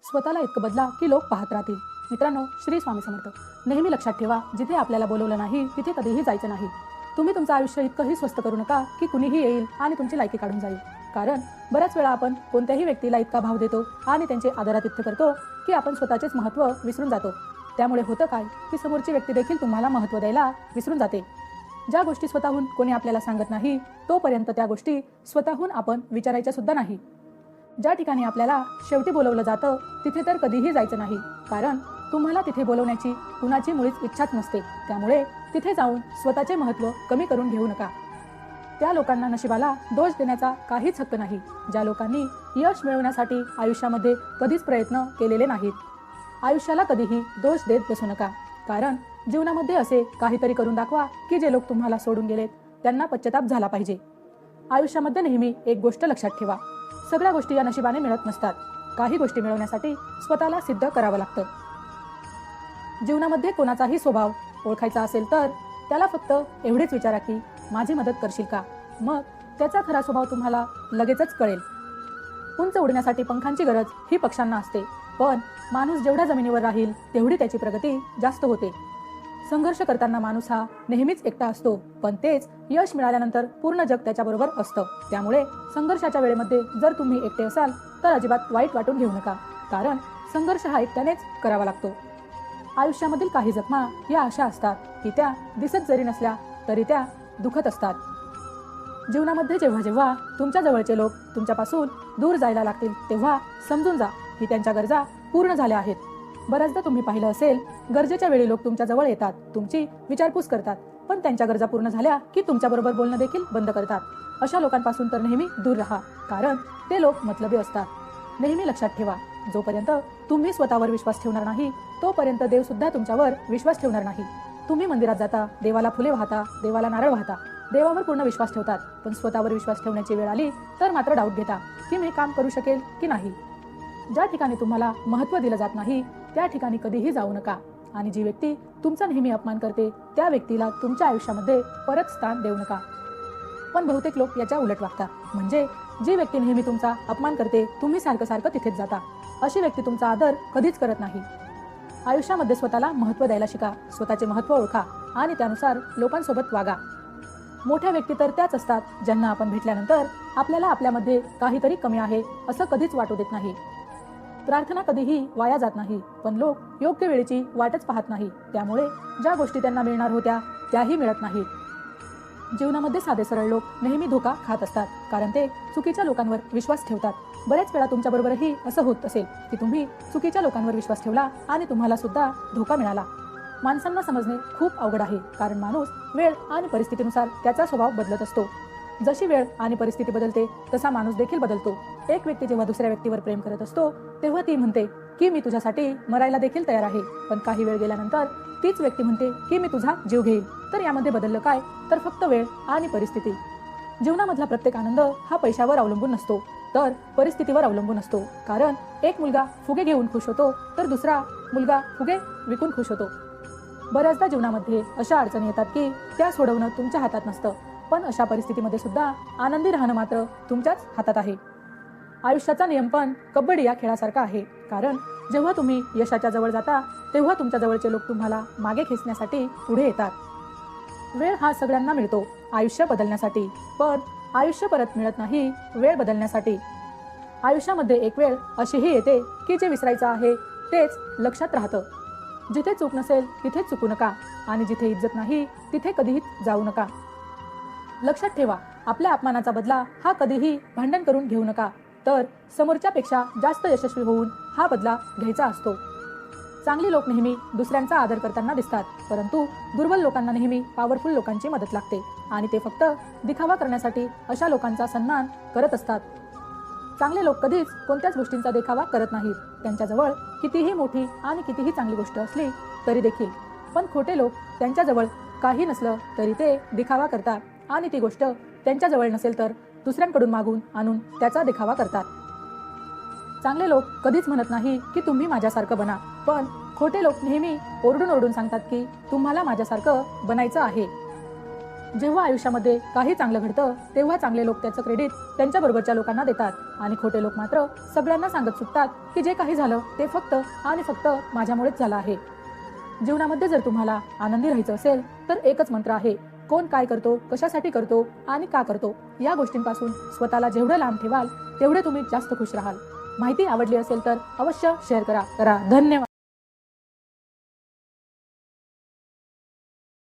स्वतःला इतकं बदला की लोक पाहत राहतील. मित्रांनो, श्री स्वामी समर्थ. नेहमी लक्षात ठेवा, जिथे आपल्याला बोलवलं नाही तिथे कधीही जायचं नाही. तुम्ही तुमचं आयुष्य इतकंही स्वस्त करू नका की कुणीही येईल आणि तुमची लायकी काढून जाईल. कारण बऱ्याच वेळा आपण कोणत्याही व्यक्तीला इतका भाव देतो आणि त्यांचे आदरातिथ्य करतो की आपण स्वतःचेच महत्त्व विसरून जातो. त्यामुळे होतं काय की समोरची व्यक्ती देखील तुम्हाला महत्त्व द्यायला विसरून जाते. ज्या गोष्टी स्वतःहून कोणी आपल्याला सांगत नाही तोपर्यंत त्या गोष्टी स्वतःहून आपण विचारायच्या सुद्धा नाही. ज्या ठिकाणी आपल्याला शेवटी बोलवलं जातं तिथे तर कधीही जायचं नाही. कारण तुम्हाला तिथे बोलवण्याची कुणाची मुळीच इच्छाच नसते. त्यामुळे तिथे जाऊन स्वतःचे महत्त्व कमी करून घेऊ नका. त्या लोकांना नशिबाला दोष देण्याचा काहीच हक्क नाही ज्या लोकांनी यश मिळवण्यासाठी आयुष्यामध्ये कधीच प्रयत्न केलेले नाहीत. आयुष्याला कधीही दोष देत बसू नका. कारण जीवनामध्ये असे काहीतरी करून दाखवा की जे लोक तुम्हाला सोडून गेलेत त्यांना पश्चाताप झाला पाहिजे. आयुष्यामध्ये नेहमी एक गोष्ट लक्षात ठेवा, सगळ्या गोष्टी या नशिबाने मिळत नसतात. काही गोष्टी मिळवण्यासाठी स्वतःला सिद्ध करावं लागतं. जीवनामध्ये कोणाचाही स्वभाव ओळखायचा असेल तर त्याला फक्त एवढेच विचारा की माझी मदत करशील का. मग त्याचा खरा स्वभाव तुम्हाला लगेचच कळेल. उंच उडण्यासाठी पंखांची गरज ही पक्ष्यांना असते, पण माणूस जेवढ्या जमिनीवर राहील तेवढी त्याची प्रगती जास्त होते. संघर्ष करताना माणूस हा नेहमीच एकटा असतो, पण तेच यश मिळाल्यानंतर पूर्ण जग त्याच्याबरोबर असतं. त्यामुळे संघर्षाच्या वेळेमध्ये जर तुम्ही एकटे असाल तर अजिबात वाईट वाटून घेऊ नका. कारण संघर्ष हा एकट्यानेच करावा लागतो. आयुष्यामधील काही जखमा या अशा असतात की त्या दिसत जरी नसल्या तरी त्या दुखत असतात. जीवनामध्ये जेव्हा जेव्हा तुमच्या जवळचे लोक तुमच्यापासून दूर जायला लागतील तेव्हा समजून जा की त्यांच्या गरजा पूर्ण झाल्या आहेत. बऱ्याचदा तुम्ही पाहिलं असेल, गरजेच्या वेळी लोक तुमच्या जवळ येतात, तुमची विचारपूस करतात, पण त्यांच्या गरजा पूर्ण झाल्या की तुमच्याबरोबर बोलणं देखील बंद करतात. अशा लोकांपासून तर नेहमी दूर राहा, कारण ते लोक मतलबी असतात. नेहमी लक्षात ठेवा, जोपर्यंत तुम्ही स्वतःवर विश्वास ठेवणार नाही तोपर्यंत देव सुद्धा तुमच्यावर विश्वास ठेवणार नाही. तुम्ही मंदिरात जाता, देवाला फुले वाहता, देवाला नारळ वाहता, देवावर पूर्ण विश्वास ठेवतात, पण स्वतःवर विश्वास ठेवण्याची वेळ आली तर मात्र डाऊट घेता की मी काम करू शकेल की नाही. ज्या ठिकाणी तुम्हाला महत्त्व दिलं जात नाही त्या ठिकाणी कधीही जाऊ नका. आणि जी व्यक्ती तुमचा नेहमी अपमान करते त्या व्यक्तीला तुमच्या आयुष्यामध्ये परत स्थान देऊ नका. पण बहुतेक लोक याच्या उलट वागतात. म्हणजे जी व्यक्ती नेहमी तुमचा अपमान करते तुम्ही सारखं सारखं तिथेच जाता. अशी व्यक्ती तुमचा आदर कधीच करत नाही. आयुष्यामध्ये स्वतःला महत्त्व द्यायला शिका, स्वतःचे महत्त्व ओळखा आणि त्यानुसार लोकांसोबत वागा. मोठ्या व्यक्ती तर त्याच असतात ज्यांना आपण भेटल्यानंतर आपल्याला आपल्यामध्ये काहीतरी कमी आहे असं कधीच वाटू देत नाही. प्रार्थना कधीही वाया जात नाही, पण लोक योग्य वेळेची वाटच पाहत नाही. त्यामुळे ज्या गोष्टी त्यांना मिळणार होत्या त्याही मिळत नाहीत. जीवनामध्ये साधे सरळ लोक नेहमी धोका खात असतात, कारण ते चुकीच्या लोकांवर विश्वास ठेवतात. बऱ्याच वेळा तुमच्याबरोबरही असं होत असेल की तुम्ही चुकीच्या लोकांवर विश्वास ठेवला आणि तुम्हाला सुद्धा धोका मिळाला. माणसांना समजणे खूप अवघड आहे, कारण माणूस वेळ आणि परिस्थितीनुसार त्याचा स्वभाव बदलत असतो. जशी वेळ आणि परिस्थिती बदलते तसा माणूस देखील बदलतो. एक व्यक्ती जेव्हा दुसऱ्या व्यक्तीवर प्रेम करत असतो तेव्हा ती म्हणते की मी तुझ्यासाठी मरायला देखील तयार आहे, पण काही वेळ गेल्यानंतर तीच व्यक्ती म्हणते की मी तुझा जीव घेईल. तर यामध्ये बदललं काय, तर फक्त वेळ आणि परिस्थिती. जीवनामधला प्रत्येक आनंद हा पैशावर अवलंबून नसतो, तर परिस्थितीवर अवलंबून असतो. कारण एक मुलगा फुगे घेऊन खुश होतो तर दुसरा मुलगा फुगे विकून खुश होतो. बऱ्याचदा जीवनामध्ये अशा अडचणी येतात की त्या सोडवणं तुमच्या हातात नसतं, पण अशा परिस्थितीमध्ये सुद्धा आनंदी राहणं मात्र तुमच्याच हातात आहे. आयुष्याचा नियम पण कबड्डी या खेळासारखा आहे, कारण जेव्हा तुम्ही यशाच्या जवळ जाता तेव्हा तुमच्या जवळचे लोक तुम्हाला मागे खेचण्यासाठी पुढे येतात. वेळ हा सगळ्यांना मिळतो आयुष्य बदलण्यासाठी, पण आयुष्य परत मिळत नाही वेळ बदलण्यासाठी. आयुष्यामध्ये एक वेळ अशीही येते की जे विसरायचं आहे तेच लक्षात राहतं. जिथे चूक नसेल तिथे चुकू नका आणि जिथे इज्जत नाही तिथे कधीही जाऊ नका. लक्षात ठेवा, आपल्या अपमानाचा बदला हा कधीही भांडण करून घेऊ नका, तर समोरच्यापेक्षा जास्त यशस्वी होऊन हा बदला घ्यायचा असतो. चांगली लोक नेहमी दुसऱ्यांचा आदर करताना दिसतात, परंतु दुर्बल लोकांना नेहमी पॉवरफुल लोकांची मदत लागते आणि ते फक्त दिखावा करण्यासाठी अशा लोकांचा सन्मान करत असतात. चांगले लोक कधीच कोणत्याच गोष्टींचा देखावा करत नाहीत. त्यांच्याजवळ कितीही मोठी आणि कितीही चांगली गोष्ट असली तरी देखील. पण खोटे लोक त्यांच्याजवळ काही नसलं तरी ते दिखावा करतात आणि ती गोष्ट त्यांच्याजवळ नसेल तर दुसऱ्यांकडून मागून आणून त्याचा देखावा करतात. चांगले लोक कधीच म्हणत नाही की तुम्ही माझ्यासारखं बना, पण खोटे लोक नेहमी ओरडून ओरडून सांगतात की तुम्हाला माझ्यासारखं बनायचं आहे. जेव्हा आयुष्यामध्ये काही चांगलं घडतं तेव्हा चांगले लोक त्याचं क्रेडिट त्यांच्या बरोबरच्या लोकांना देतात आणि खोटे लोक मात्र सगळ्यांना सांगत सुटतात की जे काही झालं ते फक्त आणि फक्त माझ्यामुळेच झालं आहे. जीवनामध्ये जर तुम्हाला आनंदी राहायचं असेल तर एकच मंत्र आहे, कोण काय करतो, कशासाठी करतो आणि का करतो या गोष्टींपासून स्वतःला जेवढं लांब ठेवाल तेवढे तुम्ही जास्त खुश राहाल. माहिती आवडली असेल तर अवश्य शेअर करा. धन्यवाद.